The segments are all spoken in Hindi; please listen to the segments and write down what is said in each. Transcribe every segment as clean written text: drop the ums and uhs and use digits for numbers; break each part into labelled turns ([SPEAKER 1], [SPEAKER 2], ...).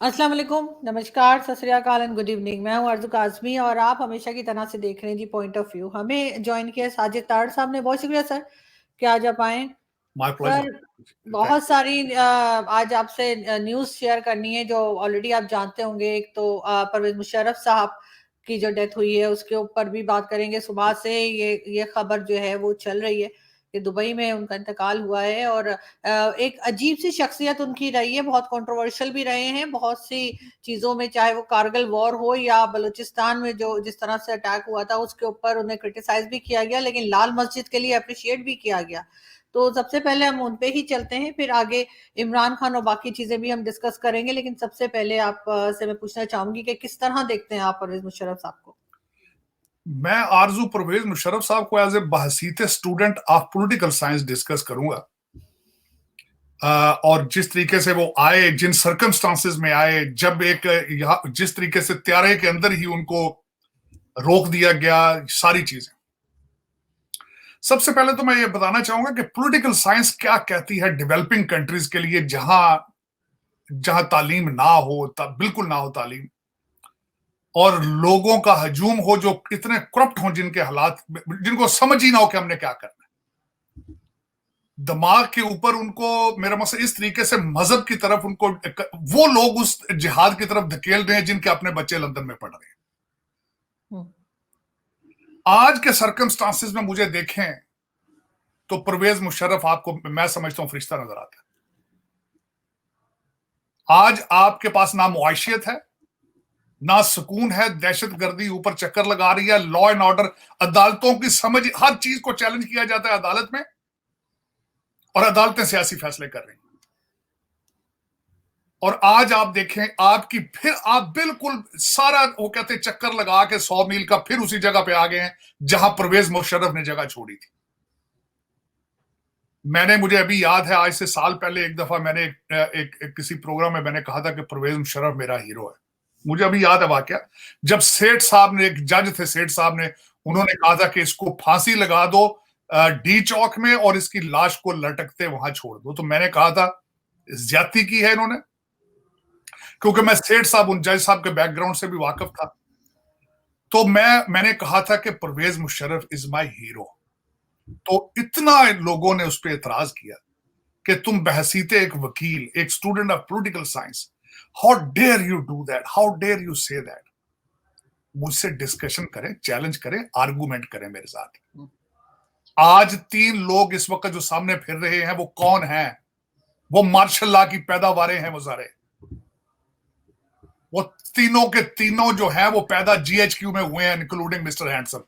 [SPEAKER 1] अस्सलाम वालेकुम, नमस्कार, सत श्री अकाल एंड गुड इवनिंग। मैं हूँ आरज़ू काज़मी और आप हमेशा की तरह से देख रहे हैं जी पॉइंट ऑफ व्यू। हमें जॉइन किया साजिद ताड़ साहब ने, बहुत शुक्रिया सर कि आज आप आए।
[SPEAKER 2] My pleasure.
[SPEAKER 1] सर, बहुत सारी आज आपसे न्यूज़ शेयर करनी है जो ऑलरेडी आप जानते होंगे। एक तो परवेज़ मुशर्रफ साहब की जो डेथ हुई है उसके ऊपर भी बात करेंगे। सुबह से ये खबर जो है वो चल रही है कि दुबई में उनका इंतकाल हुआ है और एक अजीब सी शख्सियत उनकी रही है, बहुत कंट्रोवर्शियल भी रहे हैं बहुत सी चीज़ों में, चाहे वो कारगिल वॉर हो या बलूचिस्तान में जो जिस तरह से अटैक हुआ था उसके ऊपर उन्हें क्रिटिसाइज भी किया गया, लेकिन लाल मस्जिद के लिए अप्रिशिएट भी किया गया। तो सबसे पहले हम उन पे ही चलते हैं, फिर आगे इमरान खान और बाकी चीजें भी हम डिस्कस करेंगे। लेकिन सबसे पहले आप से मैं पूछना चाहूंगी कि किस तरह देखते हैं आप परवेज मुशर्रफ साहब को?
[SPEAKER 2] मैं आरजू परवेज मुशर्रफ साहब को एज ए बहसीत student of political science discuss करूंगा। और जिस तरीके से वो आए, जिन सर्कमस्टांसेस में आए, जब एक यहाँ जिस तरीके से त्यारे के अंदर ही उनको रोक दिया गया, सारी चीजें। सबसे पहले तो मैं ये बताना चाहूंगा कि पॉलिटिकल साइंस क्या कहती है डेवलपिंग कंट्रीज के लिए, जहां जहां तालीम ना हो, बिल्कुल ना हो तालीम, और लोगों का हजूम हो जो इतने करप्ट हो, जिनके हालात, जिनको समझ ही ना हो कि हमने क्या करना है। दिमाग के ऊपर उनको, मेरा मसला इस तरीके से मजहब की तरफ उनको, वो लोग उस जिहाद की तरफ धकेल रहे हैं जिनके अपने बच्चे लंदन में पढ़ रहे हैं। आज के सर्कमस्टांसेस में मुझे देखें तो परवेज मुशर्रफ आपको मैं समझता हूं फरिश्ता नजर आता है। आज आपके पास ना मुआशियत है, ना सुकून है, दहशतगर्दी ऊपर चक्कर लगा रही है, लॉ एंड ऑर्डर, अदालतों की समझ, हर चीज को चैलेंज किया जाता है अदालत में, और अदालतें सियासी फैसले कर रही हैं। और आज आप देखें, आपकी फिर आप बिल्कुल सारा वो कहते चक्कर लगा के 100 मील का फिर उसी जगह पे आ गए हैं जहां परवेज मुशर्रफ ने जगह छोड़ी थी। मुझे अभी याद है, आज से साल पहले एक दफा मैंने एक किसी प्रोग्राम में मैंने कहा था कि परवेज मुशर्रफ मेरा हीरो है। मुझे अभी याद है वाकया, जब सेठ साहब ने, एक जज थे सेठ साहब ने, उन्होंने कहा था कि इसको फांसी लगा दो डी चौक में और इसकी लाश को लटकते वहां छोड़ दो। तो मैंने कहा था ज्यादती की है इन्होंने, क्योंकि मैं सेठ साहब, उन जज साहब के बैकग्राउंड से भी वाकिफ था। तो मैंने कहा था कि Pervez Musharraf is my hero. तो इतना लोगों ने उस पर एतराज किया कि तुम बहसीते एक वकील, एक student of political science, how dare you do that, how dare you say that. मुझसे डिस्कशन करें, चैलेंज करें, आर्गूमेंट करें मेरे साथ। आज 3 लोग इस वक्त जो सामने फिर रहे हैं वो कौन हैं? वो मार्शल लॉ की पैदावारें हैं वो सारे। वो तीनों के तीनों जो हैं वो पैदा जीएचक्यू में हुए हैं, इंक्लूडिंग मिस्टर हैंडसम।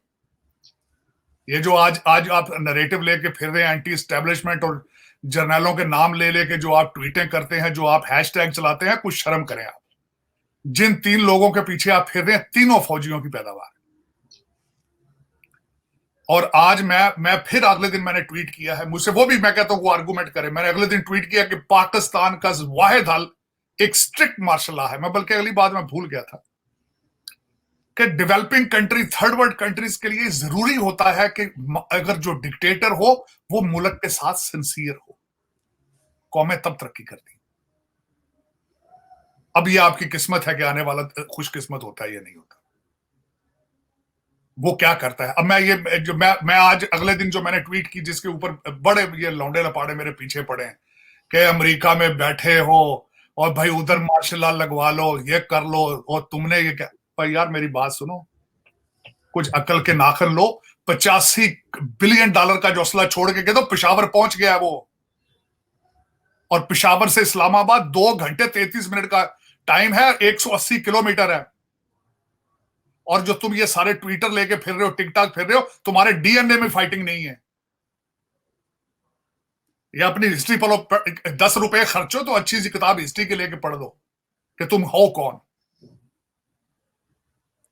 [SPEAKER 2] ये जो आज आज आप नरेटिव लेके फिर रहे हैं, एंटी एस्टेब्लिशमेंट, और जर्नलों के नाम ले लेके जो आप ट्वीटें करते हैं, जो आप हैशटैग चलाते हैं, कुछ शर्म करें आप। जिन 3 लोगों के पीछे आप फिर रहे हैं, तीनों फौजियों की पैदावार। और आज मैं फिर अगले दिन मैंने ट्वीट किया है, मुझसे वो भी मैं कहता हूं वो आर्गूमेंट करें। मैंने अगले दिन ट्वीट किया कि पाकिस्तान का वाहिद हल एक स्ट्रिक्ट मार्शल लॉ है। मैं बल्कि अगली बात मैं भूल गया था कि developing country, third world countries के लिए जरूरी होता है कि अगर जो डिक्टेटर हो वो मुल्क के साथ सिंसियर हो, कौमें तब तरक्की करती। अब ये आपकी किस्मत है कि आने वाला खुशकिस्मत होता है या नहीं होता, वो क्या करता है। अब मैं ये जो मैं आज अगले दिन जो मैंने ट्वीट की, जिसके ऊपर बड़े ये लौंडे लपाड़े मेरे पीछे पड़े हैं कि अमेरिका में बैठे हो और भाई उधर मार्शल लॉ लगवा लो, ये कर लो, और तुमने ये क्या। पर यार मेरी बात सुनो, कुछ अकल के नाखन लो। $85 बिलियन का जो असला छोड़ के गए तो पेशावर पहुंच गया वो, और पेशावर से इस्लामाबाद 2 घंटे 33 मिनट का टाइम है, 180 किलोमीटर है। और जो तुम ये सारे ट्विटर लेके फिर रहे हो, टिकटॉक फिर रहे हो, तुम्हारे डीएनए में फाइटिंग नहीं है। ये अपनी हिस्ट्री पढ़ो, 10 रुपए खर्चो तो अच्छी सी किताब हिस्ट्री के लेके पढ़ दो कि तुम हो कौन।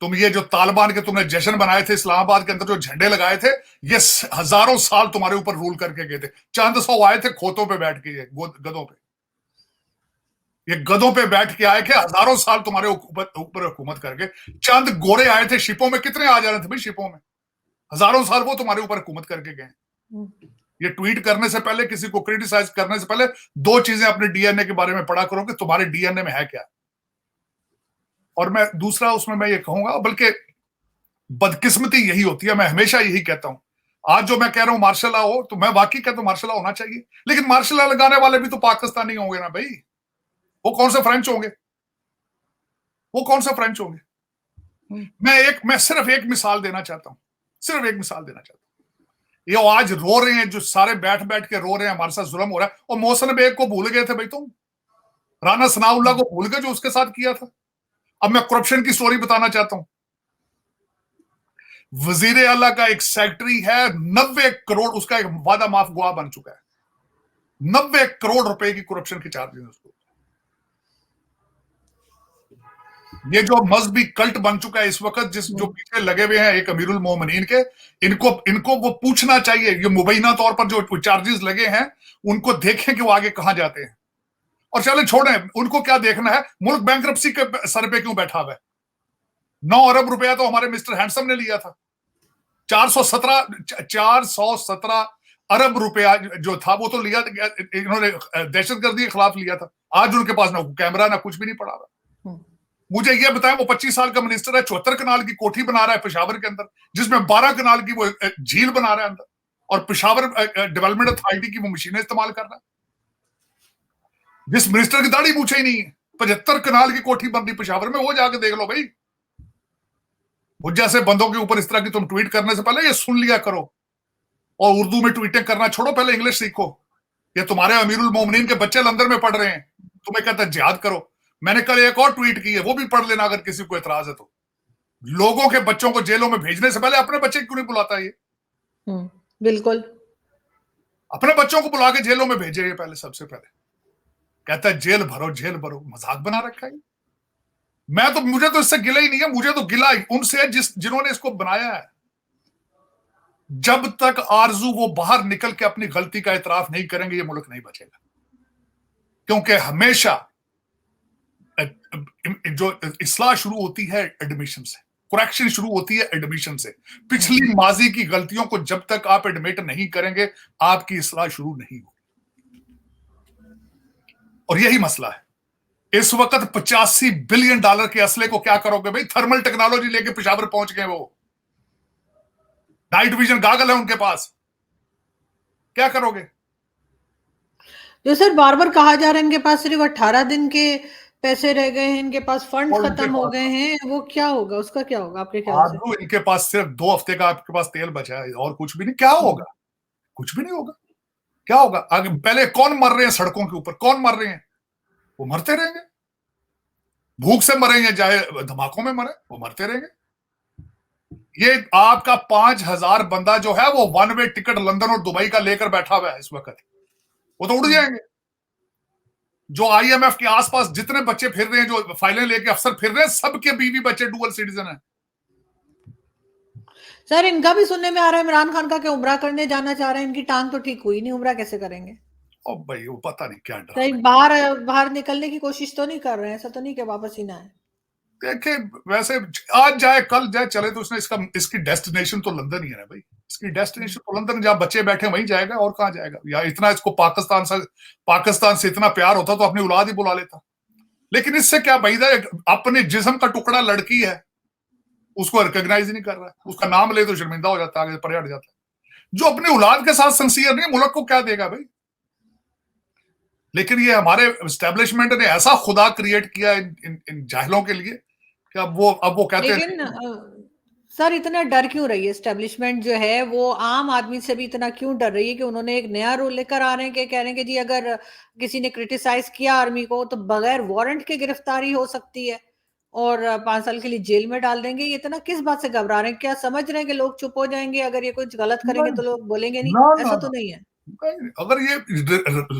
[SPEAKER 2] तुम ये जो तालिबान के तुमने जश्न बनाए थे इस्लामाबाद के अंदर, जो झंडे लगाए थे, ये हजारों साल तुम्हारे ऊपर रूल करके गए थे। चंद 100 आए थे खोतों पे बैठ के, ये गधों पे, ये गधों पे बैठ के आए थे, हजारों साल तुम्हारे ऊपर हुकूमत करके। चंद गोरे आए थे शिपों में, कितने आ जा रहे थे भाई शिपों में, हजारों साल वो तुम्हारे ऊपर हुकूमत करके गए। ये ट्वीट करने से पहले, किसी को क्रिटिसाइज करने से पहले 2 चीजें अपने डीएनए के बारे में पढ़ा करो कि तुम्हारे डीएनए में है क्या। और मैं दूसरा उसमें मैं ये कहूंगा, बल्कि बदकिस्मती यही होती है, मैं हमेशा यही कहता हूं, आज जो मैं कह रहा हूं मार्शल लॉ हो, तो मैं वाकई कहता हूं मार्शल लॉ होना चाहिए, लेकिन मार्शल लॉ लगाने वाले भी तो पाकिस्तानी होंगे ना भाई, वो कौन से फ्रेंच होंगे, वो कौन से फ्रेंच होंगे। मैं सिर्फ एक मिसाल देना चाहता हूं, सिर्फ एक मिसाल देना चाहता हूं। ये आज रो रहे हैं, जो सारे बैठ बैठ के रो रहे हैं, हमारे साथ जुल्म हो रहा है, और मोहसिन बेग को भूल गए थे भाई तुम, राना सनाउल्लाह को भूल गए जो उसके साथ किया था। अब मैं करप्शन की स्टोरी बताना चाहता हूं। वजीर आला का एक सेक्रेटरी है, 90 करोड़ उसका एक वादा माफ गवाह बन चुका है, 90 करोड़ रुपए की करप्शन के चार्जेस उसको। ये जो मजहबी कल्ट बन चुका है इस वक्त, जो पीछे लगे हुए हैं एक अमीरुल मोमिनीन के, इनको वो पूछना चाहिए, ये मुबैना तौर पर जो चार्जेस लगे हैं उनको देखें कि वो आगे कहां जाते हैं। और चले छोड़ें, उनको क्या देखना है, मुल्क बैंकरप्सी के सर पे क्यों बैठा हुआ है। 9 अरब रुपया तो हमारे मिस्टर हैंडसम ने लिया था, 417 अरब रुपया जो था वो तो लिया, इन्होंने दहशतगर्दी के खिलाफ लिया था। आज उनके पास ना कैमरा ना कुछ भी नहीं पड़ा हुआ। मुझे ये बताएं, वो 25 साल का मिनिस्टर है, 74 कनाल की कोठी बना रहा है पेशावर के अंदर, जिसमें 12 कनाल की वो झील बना रहा है अंदर, और पेशावर डेवलपमेंट अथॉरिटी की वो मशीनें इस्तेमाल कर रहा है। जिस मिनिस्टर की दाढ़ी पूछे ही नहीं है, 75 कनाल की कोठी बन रही पेशावर में, वो जाके देख लो भाई। वो जैसे बंदों के ऊपर इस तरह की तुम ट्वीट करने से पहले ये सुन लिया करो, और उर्दू में ट्वीटें करना छोड़ो, पहले इंग्लिश सीखो। ये तुम्हारे अमीरुल मोमिनीन के बच्चे लंदन में पढ़ रहे हैं, तुम्हें कहता है जिहाद करो। मैंने कल एक और ट्वीट की है, वो भी पढ़ लेना अगर किसी को एतराज है तो। लोगों के बच्चों को जेलों में भेजने से पहले अपने बच्चे क्यों नहीं बुलाता ये?
[SPEAKER 1] बिल्कुल,
[SPEAKER 2] अपने बच्चों को बुला के जेलों में भेजे ये पहले, सबसे पहले। कहता है जेल भरो, जेल भरो, मजाक बना रखा है। मुझे तो इससे गिला ही नहीं है, मुझे तो गिला उनसे है जिन्होंने इसको बनाया है। जब तक आरजू वो बाहर निकल के अपनी गलती का इतराफ नहीं करेंगे, ये मुल्क नहीं बचेगा। क्योंकि हमेशा जो इस्लाह शुरू होती है एडमिशन से, करेक्शन शुरू होती है एडमिशन से। पिछली माजी की गलतियों को जब तक आप एडमिट नहीं करेंगे, आपकी इस्लाह शुरू नहीं होगी। और यही मसला है इस वक्त। $85 बिलियन के असले को क्या करोगे भाई? थर्मल टेक्नोलॉजी लेके पेशावर पहुंच गए वो, नाइट विजन गागल है उनके पास, क्या करोगे?
[SPEAKER 1] जो सर बार बार कहा जा रहा है इनके पास सिर्फ 18 दिन के पैसे रह गए हैं, इनके पास फंड खत्म हो गए हैं, वो क्या होगा, उसका क्या होगा आपके ख्याल से?
[SPEAKER 2] इनके पास सिर्फ 2 हफ्ते का आपके पास तेल बचा है, और कुछ भी नहीं। क्या होगा? कुछ भी नहीं होगा। क्या होगा आगे? पहले कौन मर रहे हैं सड़कों के ऊपर, कौन मर रहे हैं? वो मरते रहेंगे, भूख से मरेंगे चाहे धमाकों में मरे, वो मरते रहेंगे। ये आपका 5,000 बंदा जो है वो 1 वे टिकट लंदन और दुबई का लेकर बैठा हुआ है इस वक्त, वो तो उड़ जाएंगे। जो IMF के आसपास जितने बच्चे फिर रहे हैं, जो फाइलें लेके अफसर फिर रहे हैं, सबके बीवी बच्चे डुअल सिटीजन हैं।
[SPEAKER 1] सर इनका भी सुनने में आ रहा है इमरान खान का कि उम्रा करने जाना चाह रहे हैं, इनकी टांग तो ठीक हुई नहीं, उम्रा कैसे करेंगे?
[SPEAKER 2] ओ भाई वो पता नहीं क्या डर।
[SPEAKER 1] कहीं बाहर निकलने की कोशिश तो नहीं कर रहे हैं? ऐसा तो नहीं कि वापस ही ना आए?
[SPEAKER 2] देखिए वैसे आज जाए कल जाए चले तो इसकी डेस्टिनेशन तो लंदन ही है ना भाई। इसकी डेस्टिनेशन तो लंदन, जहां बच्चे बैठे वहीं जाएगा, और कहां जाएगा? या इतना इसको पाकिस्तान से इतना प्यार होता तो अपनी औलाद ही बुला लेता। लेकिन इससे क्या भाईदा, अपने जिस्म का टुकड़ा लड़की है, उसको रिकॉग्नाइज ही नहीं कर रहा है, उसका नाम ले तो शर्मिंदा हो जाता है, आगे परे हट जाता है। जो अपनी औलाद के साथ सिंसियर नहीं, मुल्क को क्या देगा भाई? लेकिन ये हमारे एस्टेब्लिशमेंट ने ऐसा खुदा क्रिएट किया इन जाहिलों के लिए कि अब वो कहते हैं।
[SPEAKER 1] लेकिन सर इतना डर क्यों रही है एस्टेब्लिशमेंट जो है, वो आम आदमी से भी इतना क्यों डर रही है कि उन्होंने एक नया रूल लेकर आ रहे हैं कि कह रहे हैं कि जी अगर किसी ने क्रिटिसाइज किया आर्मी को तो बगैर वारंट के गिरफ्तारी हो सकती है और 5 साल के लिए जेल में डाल देंगे। ये इतना किस बात से घबरा रहे हैं? क्या समझ रहे हैं कि लोग चुप हो जाएंगे, अगर ये कुछ गलत करेंगे तो लोग बोलेंगे नहीं?
[SPEAKER 2] ना,
[SPEAKER 1] ऐसा
[SPEAKER 2] ना,
[SPEAKER 1] तो नहीं है।
[SPEAKER 2] अगर ये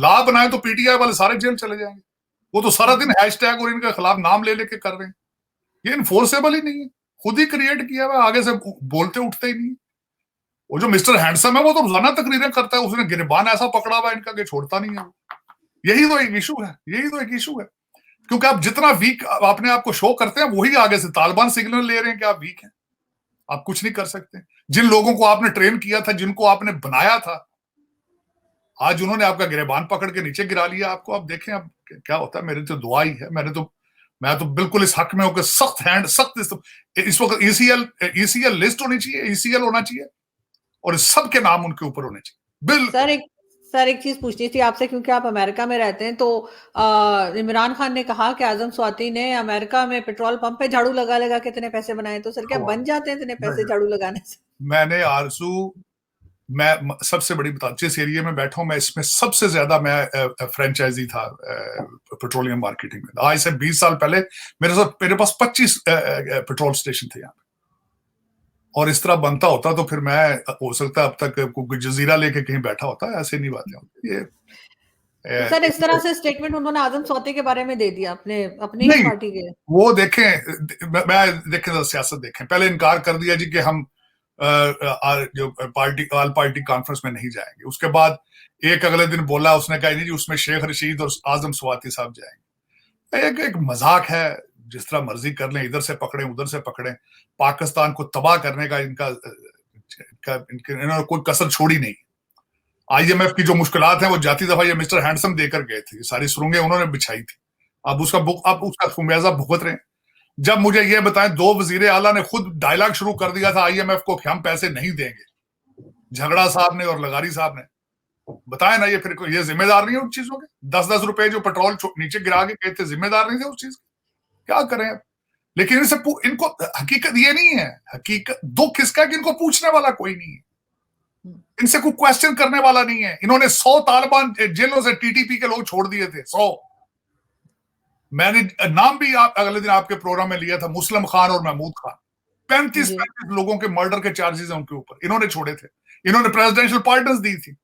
[SPEAKER 2] लॉ बनाए तो PTI वाले सारे जेल चले जाएंगे। वो तो सारा दिन हैशटैग और इनके खिलाफ नाम ले लेके कर रहे हैं। ये इन्फोर्सेबल ही नहीं है, खुद ही क्रिएट किया हुआ, आगे से बोलते उठते ही नहीं। वो जो मिस्टर हैंडसम है वो तो रोजाना तकरीरें करता है, उसने गिरबान ऐसा पकड़ा हुआ इनका कि छोड़ता नहीं है। यही तो एक इशू है, यही तो एक इशू है। क्योंकि आप जितना वीक अपने आप को शो करते हैं, वही आगे से तालिबान सिग्नल ले रहे हैं कि आप वीक हैं, आप कुछ नहीं कर सकते। जिन लोगों को आपने ट्रेन किया था, जिनको आपने बनाया था, आज उन्होंने आपका गिरबान पकड़ के नीचे गिरा लिया आपको। आप देखें अब क्या होता है। मेरी तो दुआ ही है, मैं तो बिल्कुल इस हक में हूं कि सख्त हैंड, सख्त इस वक्त ईसीएल लिस्ट होनी चाहिए, ईसीएल होना चाहिए और सबके नाम उनके ऊपर होने चाहिए। बिल्कुल
[SPEAKER 1] सर एक चीज पूछनी थी आपसे, क्योंकि आप अमेरिका में रहते हैं, तो इमरान खान ने कहा कि आजम स्वाति ने अमेरिका में पेट्रोल पंप पे झाड़ू लगा लगा के इतने पैसे बनाए, तो सर क्या बन जाते हैं इतने पैसे झाड़ू लगाने से?
[SPEAKER 2] मैंने आरजू, मैं सबसे बड़ी बता, जिस एरिया में बैठा हूं मैं, इसमें सबसे ज्यादा मैं फ्रेंचाइजी था पेट्रोलियम मार्केटिंग में। आज से 20 साल पहले मेरे पास 25 पेट्रोल स्टेशन थे यहाँ पे, और इस तरह बनता होता तो फिर मैं, हो सकता अब तक कोई जजीरा लेके कहीं बैठा होता। ऐसे नहीं बातें होती ये।
[SPEAKER 1] तो सर इस तरह से स्टेटमेंट उन्होंने आजम स्वाति के बारे में दे दिया अपने अपनी ही
[SPEAKER 2] नहीं,
[SPEAKER 1] पार्टी के।
[SPEAKER 2] वो देखें, मैं देखें तो सियासत देखें, पहले इनकार कर दिया जी कि हम जो ऑल पार्टी कॉन्फ्रेंस में नहीं जाएंगे। उसके बाद एक अगले दिन बोला, उसने कहा नहीं जी उसमें शेख रशीद और आजम स्वाति साहब जाएंगे। एक मजाक है, जिस तरह मर्जी कर लें, इधर से पकड़ें उधर से पकड़ें, पाकिस्तान को तबाह करने का इन्होंने कोई कसर छोड़ी नहीं। आईएमएफ की जो मुश्किलात हैं वो जाती दफा ये मिस्टर हैंडसम देकर गए थे, सारी सुरंगें उन्होंने बिछाई थी। अब उसका खुमियाजा भुगत रहे हैं। जब मुझे ये बताएं, 2 वजीर आला ने खुद डायलॉग शुरू कर दिया था आईएमएफ को कि हम पैसे नहीं देंगे, झगड़ा साहब ने और लगारी साहब ने। बताए ना, ये फिर ये जिम्मेदार नहीं है उन चीजों के? 10-10 रुपए जो पेट्रोल नीचे गिरा के गए थे, जिम्मेदार नहीं थे उस चीज के? क्या करें अब? लेकिन इनको हकीकत ये नहीं है, हकीकत दुख इसका कि इनको पूछने वाला कोई नहीं है, इनसे कोई क्वेश्चन करने वाला नहीं है। इन्होंने 100 तालिबान जेलों से टीटीपी के लोग छोड़ दिए थे, 100। मैंने नाम भी अगले दिन आपके प्रोग्राम में लिया था, मुस्लिम खान और महमूद खान। 35 लोगों के मर्डर के चार्जेस हैं उनके ऊपर, इन्होंने छोड़े थे। इन्होंने प्रेसिडेंशियल पार्डन्स दी थी।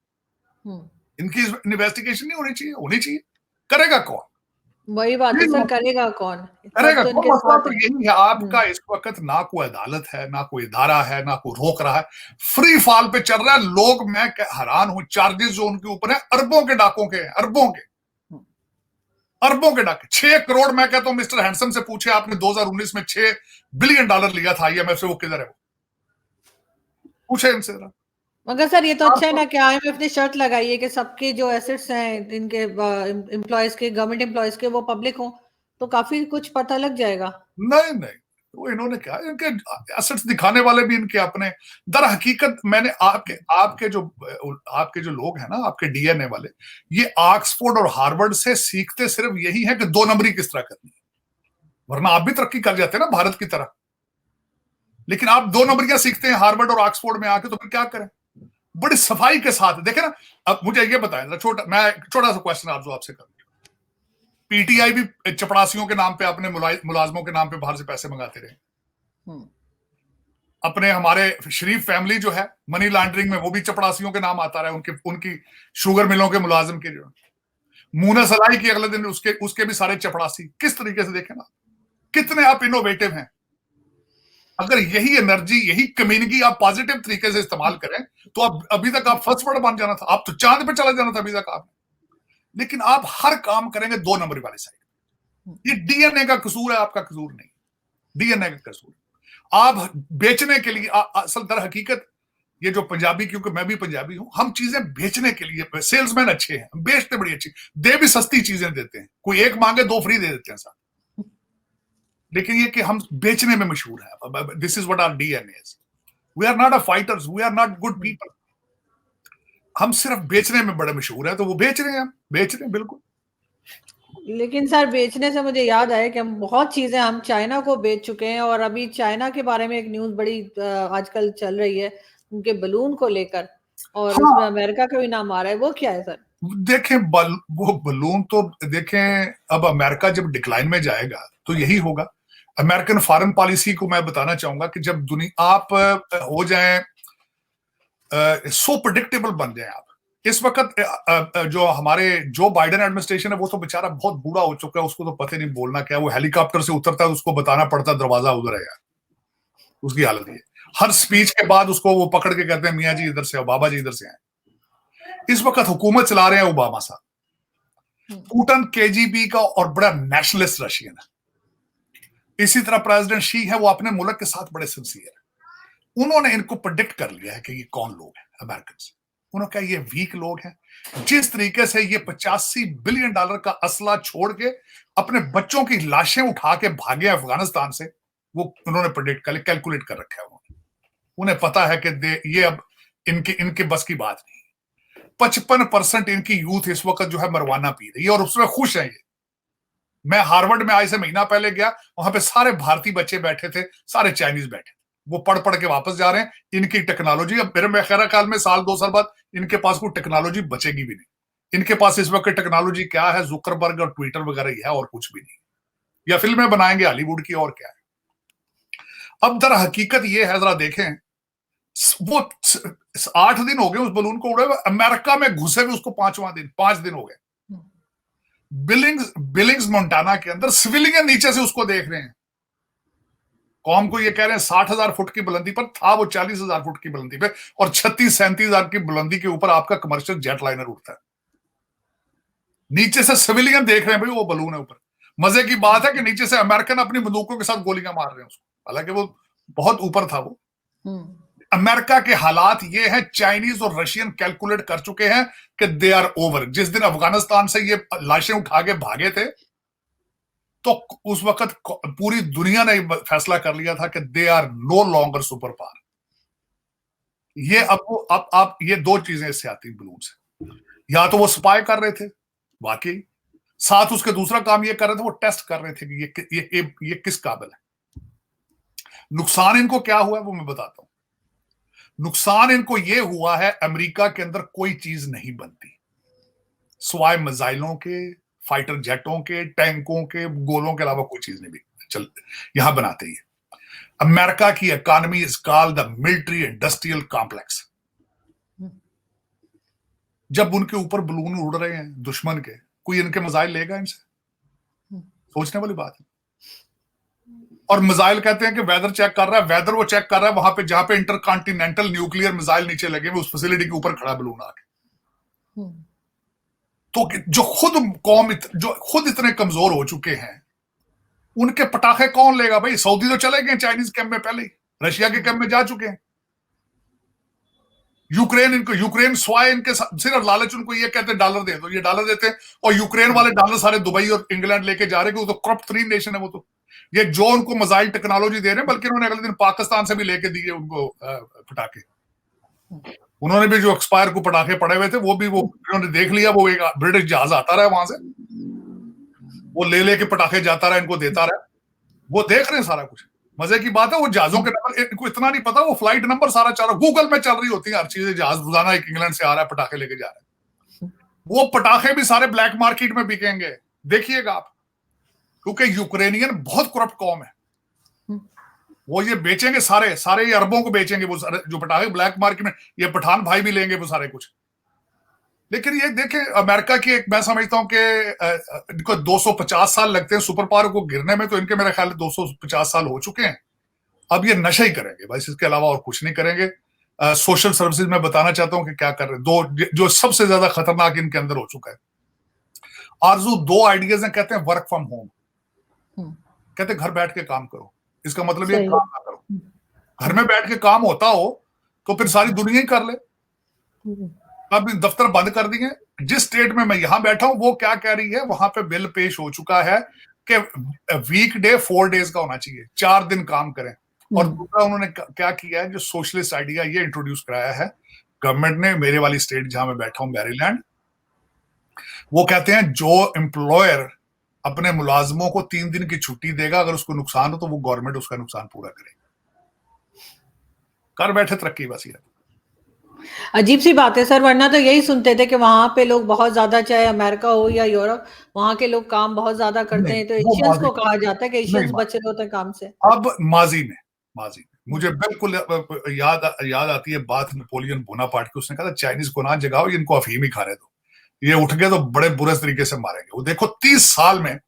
[SPEAKER 2] इनकी इन्वेस्टिगेशन नहीं होनी चाहिए? होनी चाहिए। करेगा कौन?
[SPEAKER 1] वही बात है सर, करेगा कौन?
[SPEAKER 2] करेगा
[SPEAKER 1] तो
[SPEAKER 2] कौन?
[SPEAKER 1] इनके
[SPEAKER 2] मसला
[SPEAKER 1] साथ
[SPEAKER 2] तो
[SPEAKER 1] है।
[SPEAKER 2] यही है, आपका इस वक्त ना कोई अदालत है, ना कोई इदारा है, ना कोई रोक रहा है, फ्री फॉल पे चल रहा है। लोग, मैं हैरान हूं, चार्जेस जो उनके ऊपर है अरबों के डाकों के हैं, अरबों के डाके। 6 करोड़, मैं कहता हूं मिस्टर हैंडसम से पूछे, आपने 2019 में $6 बिलियन लिया था आईएमएफ से, वो किधर है? वो पूछे इनसे जरा।
[SPEAKER 1] मगर सर ये तो अच्छा है ना कि आईएमएफ ने शर्त लगाई है कि सबके जो एसेट्स हैं इनके एम्प्लॉयज के, गवर्नमेंट एम्प्लॉयज के, वो पब्लिक हो, तो काफी कुछ पता लग जाएगा।
[SPEAKER 2] नहीं नहीं, वो इन्होंने क्या, इनके एसेट्स दिखाने वाले भी इनके अपने। दर हकीकत मैंने आपके जो लोग हैं ना, आपके डीएनए वाले, ये ऑक्सफोर्ड और हार्वर्ड से सीखते सिर्फ यही है कि 2 नंबरी किस तरह करनी है, वरना आप भी तरक्की कर जाते हैं ना भारत की तरह। लेकिन आप 2 नंबरियां सीखते हैं हार्वर्ड और ऑक्सफोर्ड में आके, तो फिर क्या करें? बड़ी सफाई के साथ देखे ना। अब मुझे ये बताएं, मैं छोटा सा क्वेश्चन आपसे करूं। पीटीआई भी चपड़ासियों के नाम पे, अपने मुलाजमों के नाम पे बाहर से पैसे मंगाते रहे। अपने हमारे शरीफ फैमिली जो है, मनी लॉन्ड्रिंग में वो भी चपड़ासियों के नाम आता रहा है, उनकी शुगर मिलों के मुलाजिम के जो मुना सलाई की अगले दिन उसके भी सारे चपड़ासी। किस तरीके से देखें ना, कितने आप इनोवेटिव हैं। अगर यही एनर्जी, यही कम्युनिटी आप पॉजिटिव तरीके से इस्तेमाल करें, तो आप अभी तक आप फर्स्ट वर्ल्ड बन जाना था, आप तो चांद पे चला जाना था अभी तक आप। लेकिन आप हर काम करेंगे 2 नंबर वाली साइड। ये डीएनए का कसूर है, आपका कसूर नहीं, डीएनए का कसूर। आप बेचने के लिए, असल दर हकीकत ये जो पंजाबी, क्योंकि मैं भी पंजाबी हूं, हम चीजें बेचने के लिए सेल्समैन अच्छे हैं, बेचते बड़ी अच्छी, दे भी सस्ती चीजें देते हैं, कोई एक मांगे 2 फ्री दे देते हैं साथ। लेकिन ये कि हम बेचने में मशहूर है। This is what our DNA is. We are not a fighters, we are not good people. हम सिर्फ बेचने में बड़े मशहूर हैं, तो वो बेच रहे हैं, हम बेच रहे हैं बिल्कुल।
[SPEAKER 1] लेकिन सर बेचने से मुझे याद आया कि हम बहुत चीजें हम चाइना को बेच चुके हैं, और अभी चाइना के बारे में एक न्यूज बड़ी आजकल चल रही है उनके बलून को लेकर, और
[SPEAKER 2] हाँ,
[SPEAKER 1] उसमें अमेरिका का भी नाम आ रहा है। वो क्या है सर?
[SPEAKER 2] देखें वो बलून तो देखें, अब अमेरिका जब डिक्लाइन में जाएगा तो यही होगा। अमेरिकन फॉरेन पॉलिसी को मैं बताना चाहूंगा कि जब दुनिया आप हो जाएं, सो प्रेडिक्टेबल बन जाए आप। इस वक्त जो हमारे जो बाइडेन एडमिनिस्ट्रेशन है, वो तो बेचारा बहुत बूढ़ा हो चुका है, उसको तो पता नहीं बोलना क्या। वो हेलीकॉप्टर से उतरता है, उसको बताना पड़ता है दरवाजा उधर है यार, उसकी हालत ये। हर स्पीच के बाद उसको वो पकड़ के कहते हैं मियाँ जी इधर से आओ, बाबा जी इधर से आए। इस वक्त हुकूमत चला रहे हैं ओबामा साहब, पुतिन केजीबी का और बड़ा नेशनलिस्ट रशियन है। इसी तरह प्रेसिडेंट शी है, वो अपने मुल्क के साथ बड़े सिंसियर है। उन्होंने इनको प्रेडिक्ट कर लिया है कि ये कौन लोग हैं अमेरिकन। उन्होंने कहा ये वीक लोग हैं। जिस तरीके से ये $85 बिलियन का असला छोड़ के अपने बच्चों की लाशें उठा के भागे अफगानिस्तान से, वो उन्होंने प्रेडिक्ट कर, कैलकुलेट कर रखा है उन्होंने। उन्हें पता है कि ये अब इनके बस की बात नहीं। 55% इनकी यूथ इस वक्त जो है मरवाना पी रही है और उसमें खुश है ये। मैं हार्वर्ड में आज से महीना पहले गया, वहां पे सारे भारतीय बच्चे बैठे थे, सारे चाइनीज बैठे थे, वो पढ़ पढ़ के वापस जा रहे हैं। इनकी टेक्नोलॉजी, अब मेरे खैर ख्याल में साल 2 साल बाद इनके पास कोई टेक्नोलॉजी बचेगी भी नहीं। इनके पास इस वक्त टेक्नोलॉजी क्या है, जुकरबर्ग और ट्विटर वगैरह ही है और कुछ भी नहीं। या फिल्में बनाएंगे हॉलीवुड की, और क्या है। अब दर हकीकत ये है, जरा देखें, वो 8 दिन हो गए उस बलून को उड़े हुए, अमेरिका में घुसे हुए उसको 5 दिन हो गए। बिलिंग्स मोंटाना के अंदर सिविलियन नीचे से उसको देख रहे हैं। कौम को ये कह रहे हैं 60,000 फुट की बुलंदी पर था, वो 40,000 फुट की बुलंदी पे, और 36-37,000 की बुलंदी के ऊपर आपका कमर्शियल जेट लाइनर उड़ता है। नीचे से सिविलियन देख रहे हैं भाई, वो बलून है ऊपर। मजे की बात है कि नीचे से अमेरिकन अपनी बंदूकों के साथ गोलियां मार रहे हैं उसको, हालांकि वो बहुत ऊपर था वो। अमेरिका के हालात ये हैं, चाइनीज और रशियन कैलकुलेट कर चुके हैं कि दे आर ओवर। जिस दिन अफगानिस्तान से ये लाशें उठा के भागे थे, तो उस वक्त पूरी दुनिया ने फैसला कर लिया था कि they are no longer super power. ये अब ये 2 चीजें इससे आती बलून से। या तो वो स्पाई कर रहे थे वाकई, साथ उसके दूसरा काम ये कर रहे थे, वो टेस्ट कर रहे थे कि ये किस काबिल है। नुकसान इनको क्या हुआ है वो मैं बताता हूं। नुकसान इनको ये हुआ है, अमेरिका के अंदर कोई चीज नहीं बनती सिवाय मिसाइलों के, फाइटर जेटों के, टैंकों के, गोलों के अलावा कोई चीज नहीं भी चल यहां बनाते ही। अमेरिका की economy is called the military industrial complex. जब उनके ऊपर बलून उड़ रहे हैं दुश्मन के, कोई इनके मिसाइल लेगा इनसे? सोचने वाली बात है। और मिसाइल कहते हैं कि वेदर चेक कर रहा है, वेदर वो चेक कर रहा है वहां पे जहां पे इंटरकॉन्टिनेंटल न्यूक्लियर मिसाइल नीचे लगे हुए, उस फैसिलिटी के ऊपर खड़ा बलून आके। तो जो खुद इतने कमजोर हो चुके हैं, उनके पटाखे कौन लेगा भाई? सऊदी तो चले गए चाइनीज कैंप में पहले ही, रशिया के कैंप में जा चुके हैं। यूक्रेन स्वाय इनके सिर्फ लालच, उनको ये कहते हैं डॉलर दे दो, ये डॉलर देते हैं, और यूक्रेन वाले डॉलर सारे दुबई और इंग्लैंड लेके जा रहे हैं, वो तो करप्ट 3 नेशन है वो तो। ये जो उनको मिसाइल टेक्नोलॉजी दे रहे हैं, बल्कि उन्होंने अगले दिन पाकिस्तान से भी लेके दिए उनको पटाखे। उन्होंने भी जो एक्सपायर को पटाखे पड़े हुए थे, वो भी वो उन्होंने देख लिया, वो एक ब्रिटिश जहाज आता रहा वहां से, वो ले लेके पटाखे जाता रहा, इनको देता रहा, वो देख रहे हैं सारा कुछ। मजे की बात है, वो जहाजों के नंबर इनको इतना नहीं पता, वो फ्लाइट नंबर सारा चार गूगल में चल रही होती है हर चीज। जहाज रोजाना एक इंग्लैंड से आ रहा है, पटाखे लेके जा रहा है। वो पटाखे भी सारे ब्लैक मार्केट में बिकेंगे, देखिएगा आप, क्योंकि यूक्रेनियन बहुत करप्ट कौम है। वो ये बेचेंगे सारे ये अरबों को बेचेंगे वो जो पटाखे ब्लैक मार्केट में, ये पठान भाई भी लेंगे वो सारे कुछ। लेकिन ये देखें, अमेरिका की एक, मैं समझता हूं कि इनको 250 साल लगते हैं सुपर पावर को गिरने में, तो इनके मेरे ख्याल 250 साल हो चुके हैं। अब ये नशा ही करेंगे बस, इसके अलावा और कुछ नहीं करेंगे। सोशल सर्विसेज में बताना चाहता हूं कि क्या कर रहे हैं। 2 जो सबसे ज्यादा खतरनाक इनके अंदर हो चुका है। आरजू 2 आइडियाज हैं, कहते हैं वर्क फ्रॉम होम, कहते हैं घर बैठ के काम करो। इसका मतलब ये काम ना करो, घर में बैठ के काम होता हो तो फिर सारी दुनिया ही कर ले। अब दफ्तर बंद कर दिए। जिस स्टेट में मैं यहां बैठा हूं, वो क्या कह रही है, वहां पे बिल पेश हो चुका है कि वीकडे 4 डेज का होना चाहिए, 4 दिन काम करें। और दूसरा उन्होंने क्या किया है, जो सोशलिस्ट आइडिया ये इंट्रोड्यूस कराया है गवर्नमेंट ने, मेरे वाली स्टेट जहां मैं बैठा हूं मैरीलैंड, वो कहते हैं जो एम्प्लॉयर अपने मुलाजमों को 3 दिन की छुट्टी देगा, अगर उसको नुकसान हो तो वो गवर्नमेंट उसका नुकसान पूरा करेगी। कर बैठे तरक्की बस। ये
[SPEAKER 1] अजीब सी बात है सर, वरना तो यही सुनते थे कि वहां पे लोग बहुत ज्यादा, चाहे अमेरिका हो या यूरोप, वहां के लोग काम बहुत ज्यादा करते हैं, तो एशियंस को कहा जाता है कि एशियंस बच रहे होते हैं काम से।
[SPEAKER 2] अब माजी में मुझे बिल्कुल याद आती है बात नेपोलियन बोनापार्ट की। उसने कहा था चाइनीज को ना जगाओ, इनको अफीम ही खाने दो, ये उठ गए तो बड़े बुरे तरीके से मारेंगे। वो देखो 30 साल में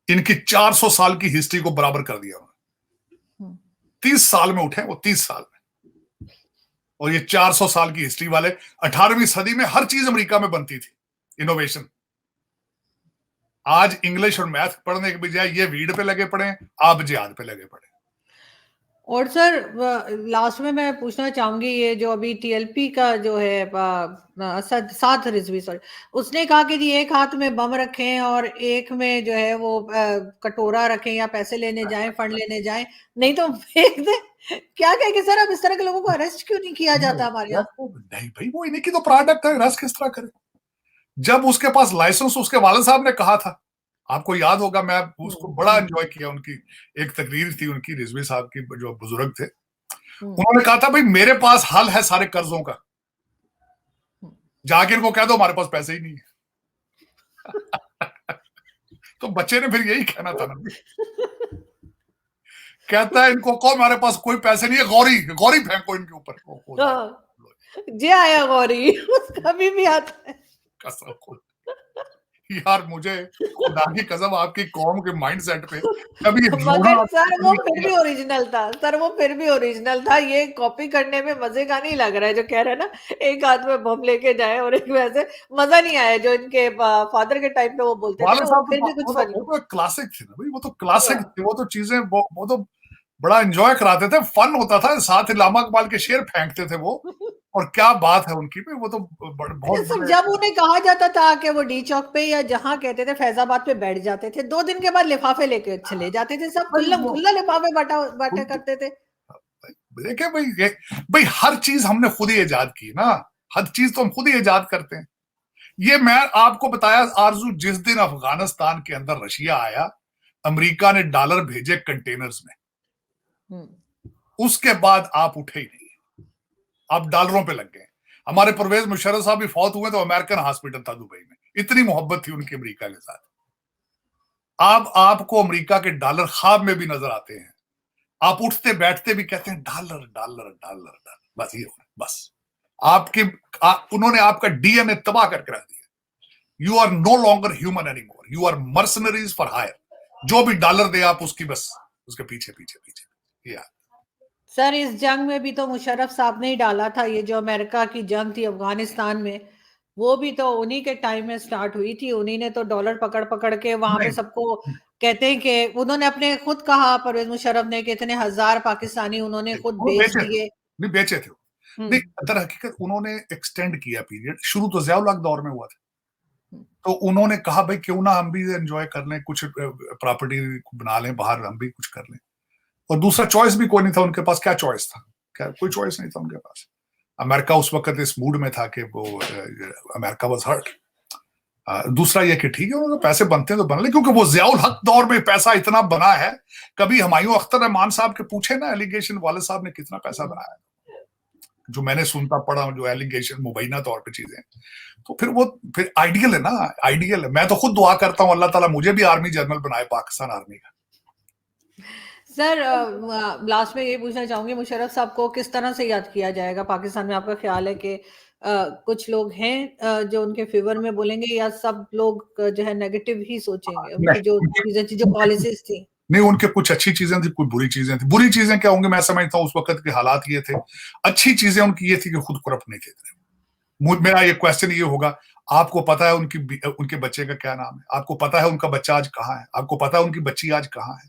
[SPEAKER 2] इनकी 400 साल की हिस्ट्री को बराबर कर दिया उन्होंने। 30 साल में उठे वो, 30 साल में। और ये 400 साल की हिस्ट्री वाले, 18वीं सदी में हर चीज अमेरिका में बनती थी, इनोवेशन। आज इंग्लिश और मैथ पढ़ने के बजाय ये वीड पे लगे पड़े, आप जिहाद पे लगे पड़े।
[SPEAKER 1] और सर लास्ट में मैं पूछना चाहूंगी, ये जो अभी टीएलपी का जो है साथ रिजवी, सॉरी, उसने कहा कि जी एक हाथ में बम रखें और एक में जो है वो कटोरा रखें, या पैसे लेने जाएं, फंड लेने जाएं, नहीं तो फेंक दे। क्या कहेंगे सर, अब इस तरह के लोगों को अरेस्ट क्यों नहीं किया जाता हमारे यहाँ?
[SPEAKER 2] नहीं भाई, वो इन्हीं की तो प्रोडक्ट है, रस किस तरह करे? जब उसके पास लाइसेंस उसके वाले साहब ने कहा था, आपको याद होगा, मैं उसको बड़ा एंजॉय किया, उनकी एक तकरीर थी उनकी, रिजवी साहब की, जो बुजुर्ग थे, उन्होंने कहा था भाई मेरे पास हल है सारे कर्जों का, जाके इनको कह दो हमारे पास पैसे ही नहीं है। तो बच्चे ने फिर यही कहना था ना, कहता है इनको कहो हमारे पास कोई पैसे नहीं है, गौरी गौरी फेंको इनके ऊपर।
[SPEAKER 1] जे आया गौरी कभी भी आता है।
[SPEAKER 2] कसम खुद यार, मुझे खुदा की कसम आपकी कौम के माइंडसेट पे कभी रोना
[SPEAKER 1] मगर सर वो फिर भी ओरिजिनल था, सर वो फिर भी ओरिजिनल था। ये कॉपी करने में मजे का नहीं लग रहा है, जो कह रहे हैं ना एक हाथ में बम लेके जाए और एक वैसे, मजा नहीं आया जो इनके फादर के टाइम पे वो बोलते थे
[SPEAKER 2] वाले
[SPEAKER 1] ना, वो
[SPEAKER 2] साहब
[SPEAKER 1] फिर भी कुछ फनी।
[SPEAKER 2] वो तो क्लासिक थे ना भाई, वो तो क्लासिक थे, वो तो चीजें वो तो बड़ा एंजॉय कराते थे, फन होता था, साथ इलामा इकबाल के शेर फेंकते थे वो, और क्या बात है उनकी पे, वो तो बहुत
[SPEAKER 1] सब
[SPEAKER 2] बड़े।
[SPEAKER 1] जब उन्हें कहा जाता था कि वो डी चौक पे या जहां कहते थे फैजाबाद पे बैठ जाते थे, 2 दिन के बाद लिफाफे लेके चले जाते थे, सब
[SPEAKER 2] भाई
[SPEAKER 1] खुल्लम
[SPEAKER 2] वो
[SPEAKER 1] खुल्ला लिफाफे बांटा करते थे।
[SPEAKER 2] देखे भाई, भाई हर चीज हमने खुद ही इजाद की ना, हर चीज तो हम खुद ही इजाद करते हैं। ये मैं आपको बताया आरजू, जिस दिन अफगानिस्तान के अंदर रशिया आया, अमेरिका ने डॉलर भेजे कंटेनर्स में, उसके बाद आप उठे ही नहीं, आप डॉलरों पे लग गए। हमारे परवेज मुशर्रफ साहब भी फौत हुए तो अमेरिकन हॉस्पिटल था दुबई में, इतनी मोहब्बत थी उनकी अमेरिका के साथ। अब आपको अमेरिका के डॉलर ख्वाब में भी नजर आते हैं, आप उठते बैठते भी कहते हैं डॉलर डॉलर डॉलर डॉलर, बस ये बस आपके उन्होंने आपका डीएनए तबाह करके रख दिया। You are no longer human any more, you are mercenaries for hire. जो भी डॉलर दे आप उसकी बस उसके पीछे पीछे पीछे। या
[SPEAKER 1] सर इस जंग में भी तो मुशर्रफ साहब ने ही डाला था, ये जो अमेरिका की जंग थी अफगानिस्तान में, वो भी तो उन्हीं के टाइम में स्टार्ट हुई थी। उन्हीं ने तो डॉलर पकड़ पकड़ के वहां पे
[SPEAKER 2] नहीं,
[SPEAKER 1] सबको, कहते हैं कि उन्होंने अपने खुद कहा परवेज मुशर्रफ ने कि इतने हजार पाकिस्तानी उन्होंने खुद
[SPEAKER 2] वो
[SPEAKER 1] बेच
[SPEAKER 2] बेचे थे,
[SPEAKER 1] दिए।
[SPEAKER 2] नहीं बेचे थे। नहीं, दर हकीकत उन्होंने एक्सटेंड किया पीरियड, शुरू तो ज़िया उल हक दौर में हुआ था, तो उन्होंने कहा भाई क्यों ना हम भी एंजॉय कर लें, कुछ प्रॉपर्टी बना लें बाहर, हम भी कुछ कर लें। और दूसरा चॉइस भी कोई नहीं था उनके पास, क्या चॉइस था, क्या कोई चॉइस नहीं था उनके पास। अमेरिका उस वक्त इस मूड में था कि वो अमेरिका वाज हर्ट। दूसरा ये कि ठीक है उनको पैसे बनते हैं तो बन ले, क्योंकि वो ज़िया उल हक दौर में पैसा इतना बना है। कभी हुमायूं अख्तर रहमान साहब के पूछे ना एलिगेशन, वाले साहब ने कितना पैसा बनाया, जो मैंने सुनता पढ़ा, जो एलिगेशन मुबैना तौर पे चीजें, तो फिर वो फिर आइडियल है ना, आइडियल है। मैं तो खुद दुआ करता हूँ अल्लाह ताला मुझे भी आर्मी जनरल बनाए, पाकिस्तान आर्मी का।
[SPEAKER 1] सर लास्ट में ये पूछना चाहूंगी, मुशर्रफ साहब को किस तरह से याद किया जाएगा पाकिस्तान में? आपका ख्याल है कि कुछ लोग हैं जो उनके फेवर में बोलेंगे, या सब लोग जो है नेगेटिव ही सोचेंगे? उनकी जो
[SPEAKER 2] नहीं,
[SPEAKER 1] चीजें थी, जो पॉलिसीज थी।
[SPEAKER 2] नहीं, उनके कुछ अच्छी चीजें थी, कुछ बुरी चीजें थी। बुरी चीजें क्या होंगी, मैं समझता हूँ उस वक्त के हालात ये थे। अच्छी चीजें उनकी ये थी कि खुद करप्ट नहीं थे। मेरा ये क्वेश्चन ये होगा, आपको पता है उनके बच्चे का क्या नाम है? आपको पता है उनका बच्चा आज कहाँ है? आपको पता है उनकी बच्ची आज कहाँ है?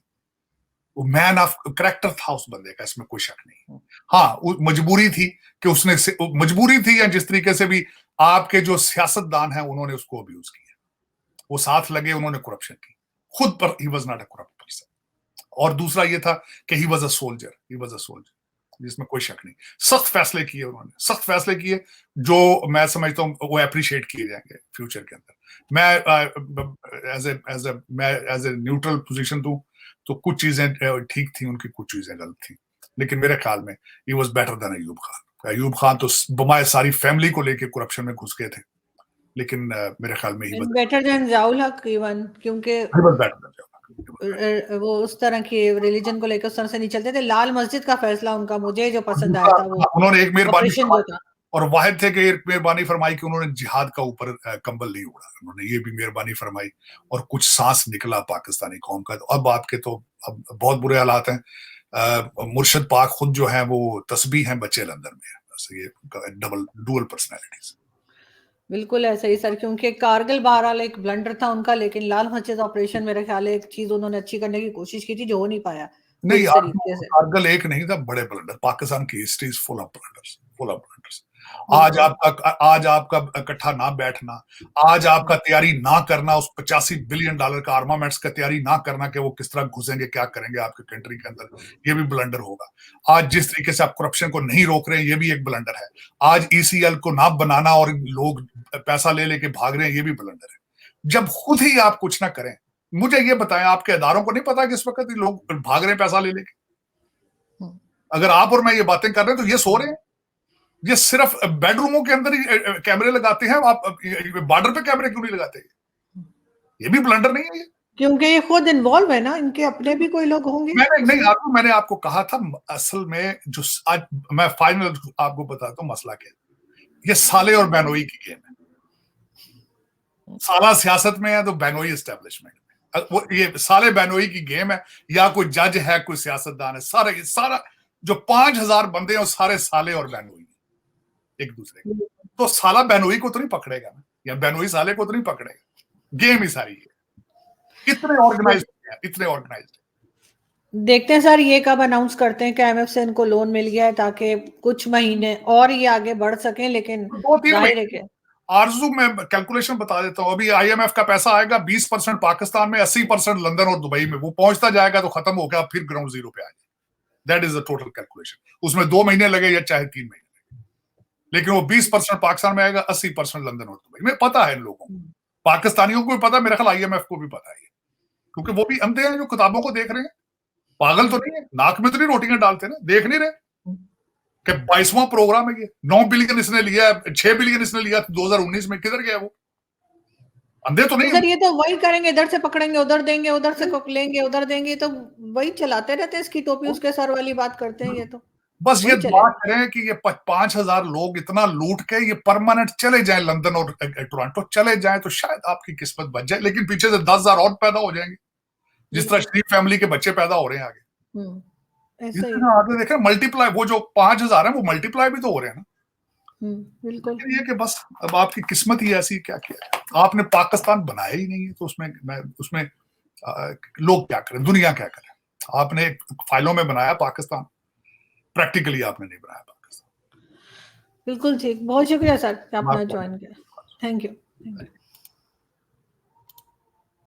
[SPEAKER 2] वो मैन ऑफ करेक्टर था उस बंदे का, इसमें कोई शक नहीं। हाँ, मजबूरी थी कि उसने, मजबूरी थी या जिस तरीके से भी आपके जो सियासतदान हैं उन्होंने उसको अब्यूज किया, वो साथ लगे, उन्होंने करप्शन की खुद पर। He was not a corrupt person. और दूसरा ये था कि he was a soldier, he was a soldier, जिसमें कोई शक नहीं। सख्त फैसले किए उन्होंने, सख्त फैसले किए, जो मैं समझता हूँ वो अप्रिशिएट किए जाएंगे फ्यूचर के अंदर। मैं एज ए न्यूट्रल पोजीशन दूं तो कुछ चीजें ठीक थी उनकी, कुछ चीजें गलत थी, लेकिन मेरे ख्याल में he was better than Ayub Khan. Ayub Khan तो बमाए सारी फैमिली को लेके करप्शन में घुस गए थे, लेकिन मेरे ख्याल में he was
[SPEAKER 1] better than Ziaul हक इवन, क्योंकि
[SPEAKER 2] बेटर देन।
[SPEAKER 1] वो उस तरह की रिलीजन को लेकर उस तरह से नहीं चलते थे। लाल मस्जिद का फैसला उनका मुझे जो पसंद आया था, वो
[SPEAKER 2] उन्होंने एक मेहरबानी
[SPEAKER 1] ऑपरेशन जो
[SPEAKER 2] फरमाई,
[SPEAKER 1] था।
[SPEAKER 2] और वाहिद थे कि एक मेहरबानी फरमाई कि उन्होंने जिहाद का ऊपर कंबल नहीं उड़ा, उन्होंने ये भी मेहरबानी फरमाई, और कुछ सांस निकला पाकिस्तानी कौम का। अब आपके तो अब बहुत बुरे हालात हैं। मुर्शद पाक खुद जो है वो तस्बीह हैं बच्चे लंदन में, ये डुअल पर्सनैलिटीज।
[SPEAKER 1] बिल्कुल ऐसा ही सर, क्योंकि कारगिल बहरहाल एक ब्लंडर था उनका, लेकिन लाल मस्जिद ऑपरेशन मेरे ख्याल है एक चीज उन्होंने अच्छी करने की कोशिश की थी जो हो नहीं पाया।
[SPEAKER 2] नहीं,
[SPEAKER 1] इस तरीके से।
[SPEAKER 2] कारगिल एक नहीं था, बड़े ब्लंडर। पाकिस्तान की history is full of blunders, full of blunders. आज आपका इकट्ठा ना बैठना, आज आपका तैयारी ना करना, उस $85 बिलियन का आर्मामेंट्स का तैयारी ना करना कि वो किस तरह घुसेंगे, क्या करेंगे आपके कंट्री के अंदर, ये भी ब्लंडर होगा। आज जिस तरीके से आप करप्शन को नहीं रोक रहे हैं, ये भी एक ब्लंडर है। आज ECL को ना बनाना और लोग पैसा ले लेके भाग रहे हैं, ये भी ब्लंडर है। जब खुद ही आप कुछ ना करें, मुझे ये बताएं, आपके इदारों को नहीं पता कि इस वक्त लोग भाग रहे हैं पैसा ले लेके? अगर आप और मैं ये बातें कर रहे हैं तो ये सो रहे हैं। ये सिर्फ बेडरूमों के अंदर ही कैमरे लगाते हैं, आप बॉर्डर पे कैमरे क्यों नहीं लगाते? ये भी ब्लंडर नहीं है ये?
[SPEAKER 1] क्योंकि ये खुद इन्वॉल्व है ना, इनके अपने भी कोई लोग होंगे।
[SPEAKER 2] मैंने आपको कहा था, असल में जो आज मैं फाइनल आपको बताता हूँ मसला क्या है। ये साले और बैनोई की गेम है। साला सियासत में है तो बैनोई एस्टेब्लिशमेंट में। वो ये साले बैनोई की गेम है, या कोई जज है, कोई सियासतदान है, सारा जो 5000 बंदे हैं वो सारे साले और बैनोई एक दूसरे के। तो साला बैनोई को तो नहीं पकड़ेगा ना, या बैनोई साले को तो नहीं पकड़ेगा। गेम ही सारी है। इतने ऑर्गेनाइज है, इतने ऑर्गेनाइज।
[SPEAKER 1] देखते हैं सर ये कब अनाउंस करते हैं कि IMF से इनको लोन मिल गया है, ताकि कुछ महीने और ये आगे बढ़ सकें। लेकिन
[SPEAKER 2] 2-3
[SPEAKER 1] जाहिर है कि
[SPEAKER 2] आरजू में कैलकुलेशन बता देता हूं। अभी IMF का पैसा आएगा, 20% पाकिस्तान में, 80% लंदन और दुबई में। वो पहुंचता जाएगा तो खत्म हो गया, फिर ग्राउंड जीरो पे आ जाए। That is the total calculation. उसमें 2 महीने लगे या चाहे 3 महीने लगे, लेकिन वो 20% पाकिस्तान में आएगा, 80% लंदन और दुबई में। पता है इन लोगों को, पाकिस्तानियों को भी पता, मेरा ख्याल IMF को भी पता है, क्योंकि वो भी अंधे हैं जो किताबों को देख रहे हैं। पागल तो नहीं है, नाक में तो नहीं रोटियां डालते ना, देख नहीं रहे कि 22वां प्रोग्राम है ये। 9 बिलियन इसने लिया, 6 बिलियन इसने लिया 2019 में, किधर गया वो? अंधे तो नहीं
[SPEAKER 1] सर ये तो वही करेंगे, इधर से पकड़ेंगे उधर देंगे, उधर से लेंगे उधर देंगे, तो वही चलाते रहते हैं। इसकी टोपी उसके सर वाली बात करते हैं। ये तो
[SPEAKER 2] बस ये दुआ करें कि ये 5000 लोग इतना लूट के ये परमानेंट चले जाएं, लंदन और टोरंटो चले जाएं, तो शायद आपकी किस्मत बच जाए। लेकिन पीछे से 10,000 और पैदा हो जाएंगे, जिस तरह शरीफ फैमिली के बच्चे पैदा हो रहे हैं आगे।
[SPEAKER 1] ऐसा ही
[SPEAKER 2] आगे देखें, मल्टीप्लाई, वो जो 5000 है वो मल्टीप्लाई भी तो हो रहे हैं ना।
[SPEAKER 1] बिल्कुल।
[SPEAKER 2] ये कि बस अब आपकी किस्मत ही ऐसी, क्या किया आपने? पाकिस्तान बनाया ही नहीं है, तो उसमें लोग क्या करें, दुनिया क्या करे? आपने एक फाइलों में बनाया पाकिस्तान, प्रैक्टिकली आपने नहीं बनाया पाकिस्तान।
[SPEAKER 1] बिल्कुल ठीक, बहुत शुक्रिया सर, आपने ज्वाइन किया। Thank you.